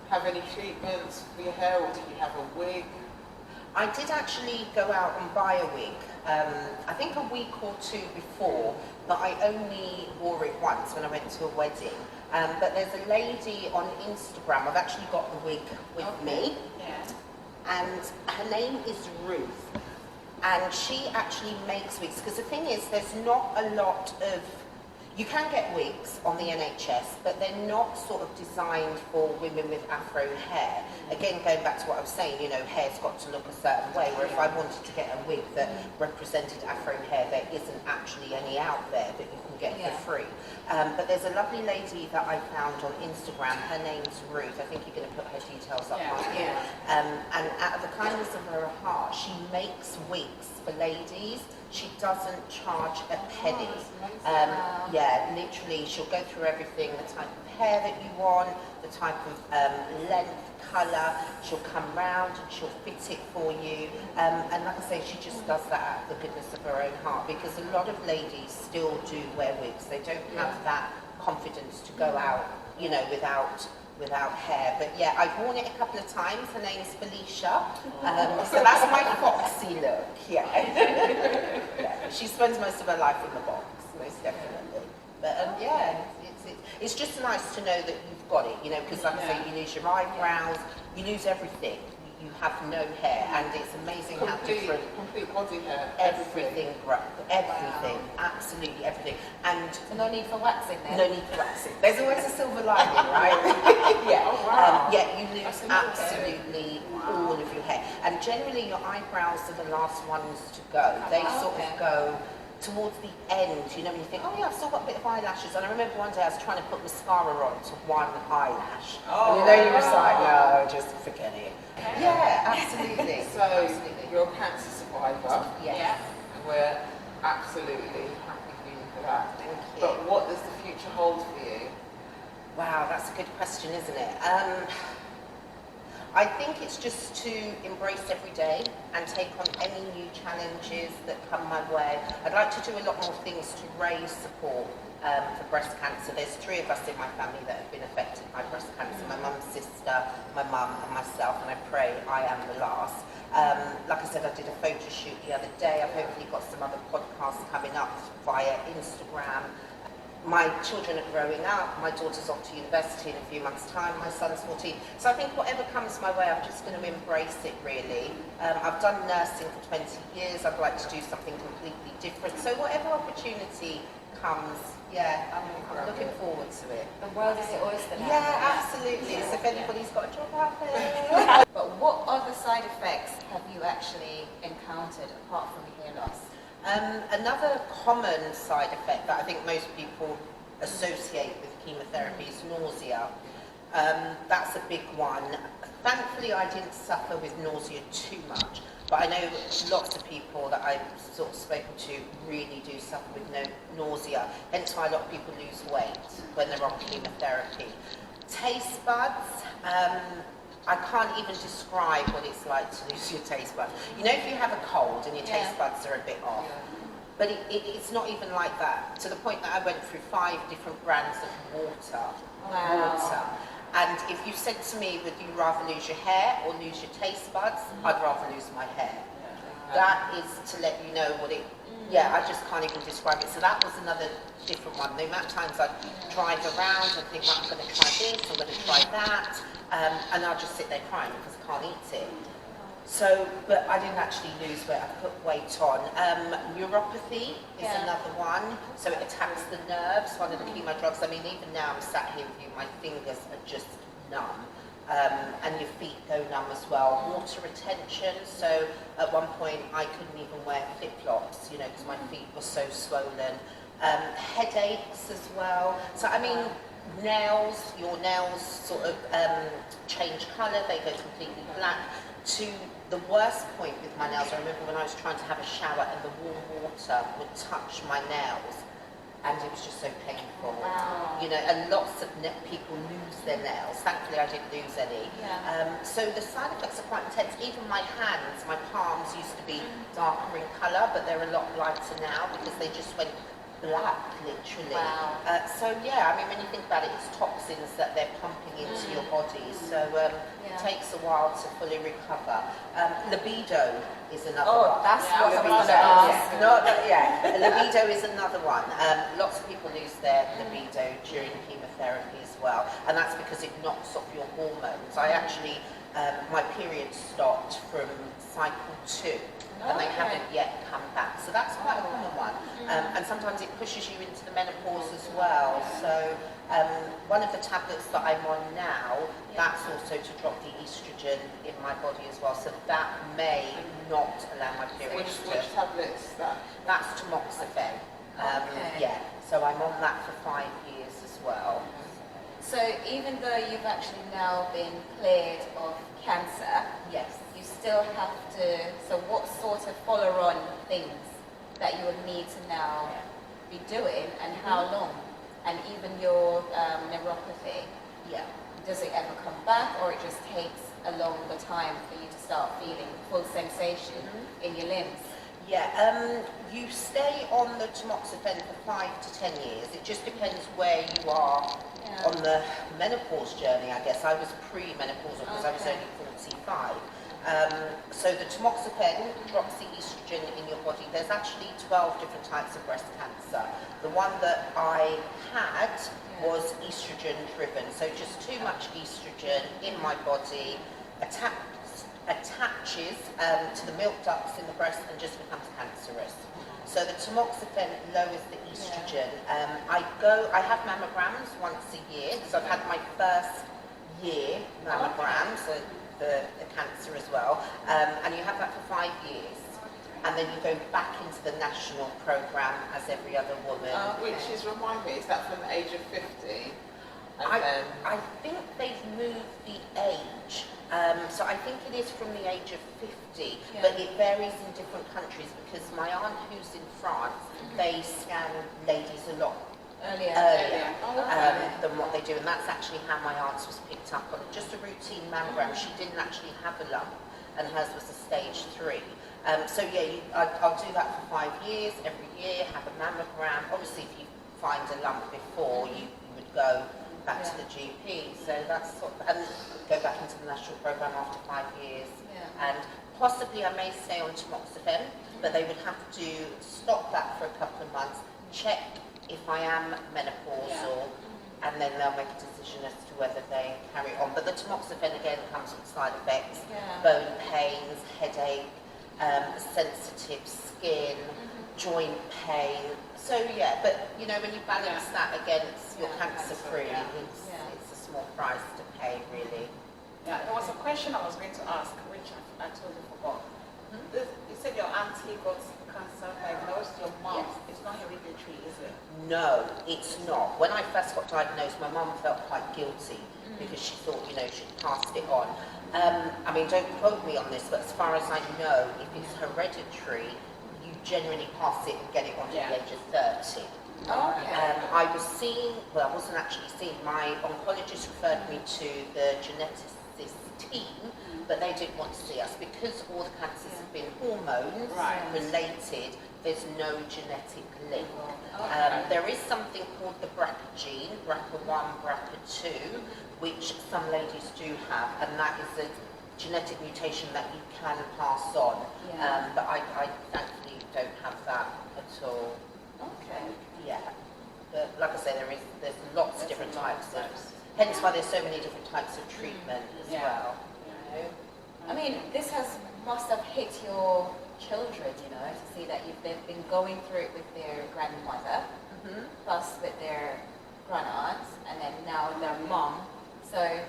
Have any treatments for your hair, or did you have a wig? I did actually go out and buy a wig, I think a week or two before, but I only wore it once when I went to a wedding. But there's a lady on Instagram, I've actually got the wig with me, and her name is Ruth, and she actually makes wigs, because the thing is, there's not a lot of, you can get wigs on the NHS, but they're not sort of designed for women with afro hair. Again, going back to what I was saying, you know, hair's got to look a certain way, where if I wanted to get a wig that represented afro hair, there isn't actually any out there that you can get for free. But there's a lovely lady that I found on Instagram, her name's Ruth, I think you're going to put her details up, aren't you? And out of the kindness of her heart, she makes wigs for ladies. She doesn't charge a penny. Yeah, literally, she'll go through everything, the type of hair that you want, the type of length, colour. She'll come round and she'll fit it for you. And like I say, she just does that out of the goodness of her own heart, because a lot of ladies still do wear wigs. They don't have that confidence to go out, you know, without hair. But yeah, I've worn it a couple of times. Her name's Felicia. So that's my foxy look, yeah. She spends most of her life in the box, most definitely. But yeah, it's just nice to know that you've got it, you know, because like I say, you lose your eyebrows, you lose everything. You have no hair, and it's amazing how different. Complete body hair. Everything, absolutely everything. And so no need for waxing then? No need for waxing. There's always a silver lining, right? Yeah. Oh, wow. Yeah, you lose absolutely all of your hair. And generally your eyebrows are the last ones to go. They sort of go towards the end, you know, when you think, oh yeah, I've still got a bit of eyelashes. And I remember one day I was trying to put mascara on to one eyelash. And you know, you're just like, no, just forget it. Yeah, absolutely. So, you're a cancer survivor. Yes. And we're absolutely happy for you for that. Thank you. But what does the future hold for you? Wow, that's a good question, isn't it? I think it's just to embrace every day and take on any new challenges that come my way. I'd like to do a lot more things to raise support for breast cancer. There's 3 of us in my family that have been affected by breast cancer. My mum's sister, my mum and myself, and I pray I am the last. Like I said, I did a photo shoot the other day. I've hopefully got some other podcasts coming up via Instagram. My children are growing up, my daughter's off to university in a few months' time, my son's 14. So I think whatever comes my way, I'm just going to embrace it, really. I've done nursing for 20 years, I'd like to do something completely different. So whatever opportunity comes, yeah, I'm looking forward to it. The world is your oyster now. Yeah, absolutely. So if anybody's got a job out there. But what other side effects have you actually encountered apart from the hair loss? Another common side effect that I think most people associate with chemotherapy is nausea. That's a big one. Thankfully, I didn't suffer with nausea too much, but I know lots of people that I've sort of spoken to really do suffer with nausea, hence why a lot of people lose weight when they're on chemotherapy. Taste buds, I can't even describe what it's like to lose your taste buds. You know, if you have a cold and your taste buds are a bit off, but it's not even like that, to the point that I went through 5 different brands of water. And if you said to me, would you rather lose your hair or lose your taste buds, I'd rather lose my hair. That is to let you know what it, I just can't even describe it. So that was another different one. The amount of times I'd drive around and think, well, I'm going to try this, I'm going to try that, and I'll just sit there crying because I can't eat it. So, but I didn't actually lose weight, I put weight on. Neuropathy is another one, so it attacks the nerves, one of the chemo drugs. I mean, even now I'm sat here with you, my fingers are just numb. And your feet go numb as well. Water retention, so at one point I couldn't even wear flip-flops, you know, because my feet were so swollen. Headaches as well. So I mean, your nails sort of change colour, they go completely black. To the worst point with my nails, I remember when I was trying to have a shower and the warm water would touch my nails, and it was just so painful. Wow. You know, and lots of people lose their nails. Thankfully, I didn't lose any. Yeah. So the side effects are quite intense. Even my hands, my palms used to be darker in colour, but they're a lot lighter now because they just went black, literally. Wow. So yeah, I mean, when you think about it, it's toxins that they're pumping into your body. So it takes a while to fully recover. Libido is another one. That's Yeah, what I was libido. going to ask. Libido is another one. Lots of people lose their libido during chemotherapy as well, and that's because it knocks off your hormones. I actually, my period stopped from cycle 2. And they haven't yet come back. So that's quite a common one. And sometimes it pushes you into the menopause as well. So one of the tablets that I'm on now, that's also to drop the estrogen in my body as well. So that may not allow my periods Which tablets that? That's tamoxifen. Yeah, so I'm on that for 5 years as well. So even though you've actually now been cleared of cancer, Yes. you still have to, so what sort of follow-on things that you would need to now be doing, and how long? And even your neuropathy, Yeah. does it ever come back, or it just takes a longer time for you to start feeling full sensation in your limbs? Yeah, you stay on the tamoxifen for 5 to 10 years. It just depends where you are on the menopause journey, I guess. I was pre-menopausal because I was only 45. So the tamoxifen drops the estrogen in your body. There's actually 12 different types of breast cancer. The one that I had was estrogen driven, so just too much estrogen in my body attaches to the milk ducts in the breast and just becomes cancerous. So the tamoxifen lowers the estrogen. I have mammograms once a year, so I've had my first year mammogram, so the cancer as well, and you have that for 5 years. And then you go back into the national programme as every other woman. Which is, remind me, is that from the age of 50? I think they've moved the age. So I think it is from the age of 50, but it varies in different countries because my aunt who's in France, they scan ladies a lot earlier than what they do, and that's actually how my aunt's was picked up on just a routine mammogram. She didn't actually have a lump, and hers was a stage 3. So yeah, I'll do that for 5 years, every year, have a mammogram. Obviously, if you find a lump before, you would go back to the GP. So that's sort of, and go back into the national programme after 5 years. And possibly I may stay on tamoxifen, but they would have to stop that for a couple of months, check if I am menopausal, and then they'll make a decision as to whether they carry on. But the tamoxifen again comes with side effects, bone pains, headache, sensitive skin, joint pain. So yeah, but you know, when you balance that against your cancer free, it's a small price to pay, really. Yeah, there was a question I was going to ask, which I totally forgot. You said your auntie got cancer diagnosed, your mom. It's not hereditary, is it? No, it's not. When I first got diagnosed, my mum felt quite guilty because she thought, you know, she'd passed it on. I mean, don't quote me on this, but as far as I know, if it's hereditary, you generally pass it and get it on to the age of 30. I was seeing, well, I wasn't actually seeing, my oncologist referred me to the geneticist team, but they didn't want to see us because all the cancers have been hormones related. There's no genetic link. There is something called the BRCA gene, BRCA1, BRCA2, which some ladies do have, and that is a genetic mutation that you can pass on. But I thankfully don't have that at all. Yeah. But like I say, there's lots of different types of, hence why there's so many different types of treatment as well. You know? I mean, this must have hit your children, you know, to see that they've been going through it with their grandmother, plus with their grandaunt, and then now their mom. So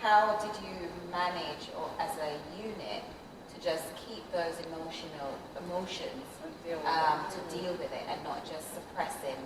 how did you manage, or as a unit, to just keep those emotions to deal with it and not just suppressing?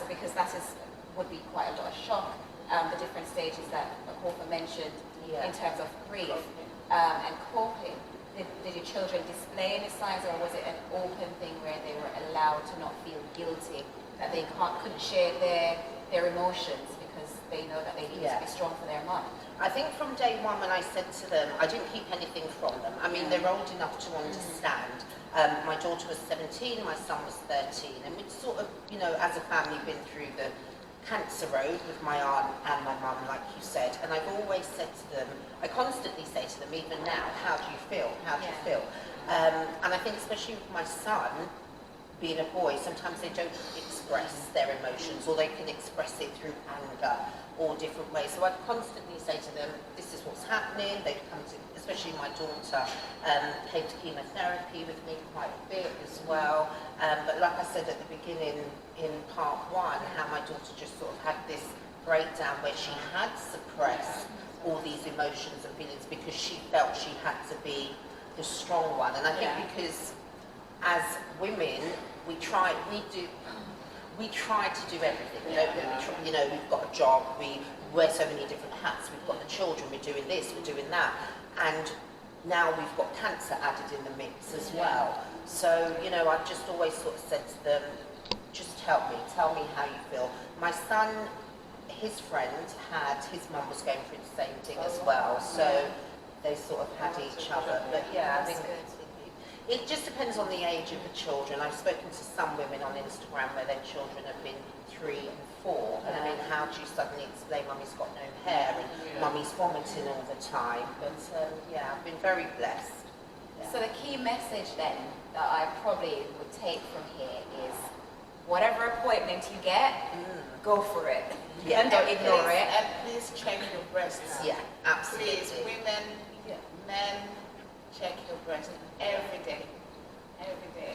Because that is would be quite a lot of shock. The different stages that Akofa mentioned in terms of grief and coping. Did your children display any signs, or was it an open thing where they were allowed to not feel guilty, that they couldn't share their emotions because they know that they need to be strong for their mom? I think from day one when I said to them, I didn't keep anything from them. I mean, they're old enough to understand. My daughter was 17, my son was 13, and we'd sort of, you know, as a family been through the cancer road with my aunt and my mum, like you said, and I've always said to them, I constantly say to them, even now, how do you feel? How do you feel? And I think especially with my son, being a boy, sometimes they don't express their emotions, or they can express it through anger or different ways. So I constantly say to them, this is what's happening. They've come to, especially my daughter, came to chemotherapy with me quite a bit as well. But like I said at the beginning in part one, how my daughter just sort of had this breakdown where she had suppressed all these emotions and feelings because she felt she had to be the strong one. And I think because as women, we try to do everything. You know, we've got a job, we wear so many different hats, we've got the children, we're doing this, we're doing that, and now we've got cancer added in the mix as well. So, you know, I've just always sort of said to them, just tell me how you feel. My son, his friend his mum was going through the same thing as well, so they sort of had each other. But yeah, I think it just depends on the age of the children. I've spoken to some women on Instagram where their children have been 3 and 4, and I mean, how do you suddenly explain mummy's got no hair and mummy's vomiting all the time? But yeah, I've been very blessed. So the key message then that I probably would take from here is, whatever appointment you get, go for it. Yeah. And don't ignore it. And please check your breasts. Yeah, absolutely. Please, women, men, check your breast every day. Every day.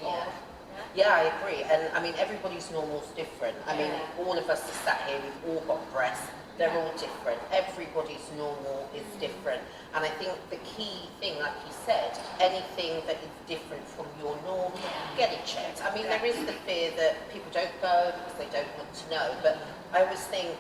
Yeah, I agree. And I mean, everybody's normal is different. I mean, all of us are sat here, we've all got breasts. They're all different. Everybody's normal is different. And I think the key thing, like you said, anything that is different from your norm, get it checked. I mean, there is the fear that people don't go because they don't want to know. But I always think,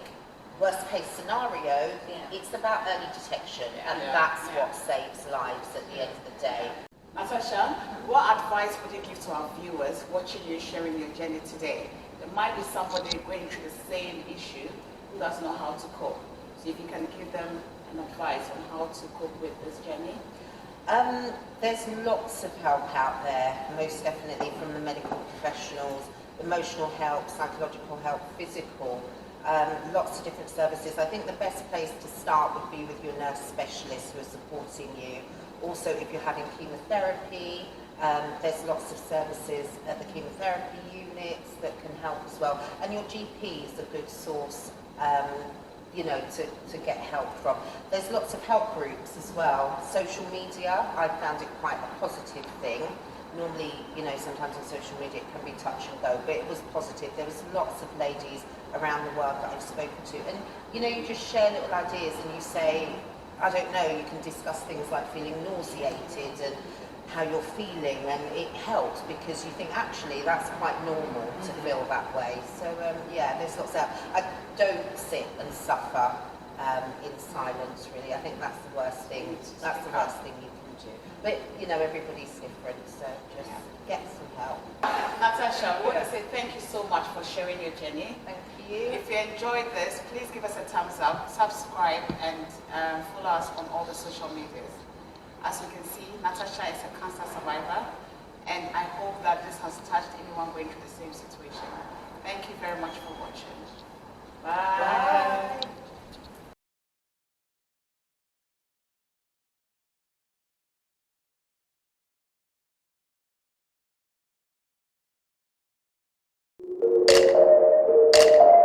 worst case scenario, it's about early detection, and that's what saves lives at the end of the day. Natasha, what advice would you give to our viewers watching you sharing your journey today? There might be somebody going through the same issue who doesn't know how to cope. So if you can give them an advice on how to cope with this journey. There's lots of help out there, most definitely from the medical professionals, emotional help, psychological help, physical. Lots of different services. I think the best place to start would be with your nurse specialists who are supporting you. Also, if you're having chemotherapy, there's lots of services at the chemotherapy units that can help as well. And your GP is a good source, you know, to get help from. There's lots of help groups as well. Social media, I found it quite a positive thing. Normally, you know, sometimes on social media it can be touch and go, but it was positive. There was lots of ladies around the world that I've spoken to, and you know, you just share little ideas and you say, I don't know, you can discuss things like feeling nauseated and how you're feeling, and it helps because you think actually that's quite normal to feel that way. So yeah, there's lots of, I don't sit and suffer in silence really. I think that's the worst thing. That's the worst thing you can do. But you know, everybody's different, so just get some help. Natasha, I want to say thank you so much for sharing your journey. Thank you. If you enjoyed this, please give us a thumbs up, subscribe, and follow us on all the social medias. As you can see, Natasha is a cancer survivor, and I hope that this has touched anyone going through the same situation. Thank you very much for watching. Bye. Bye.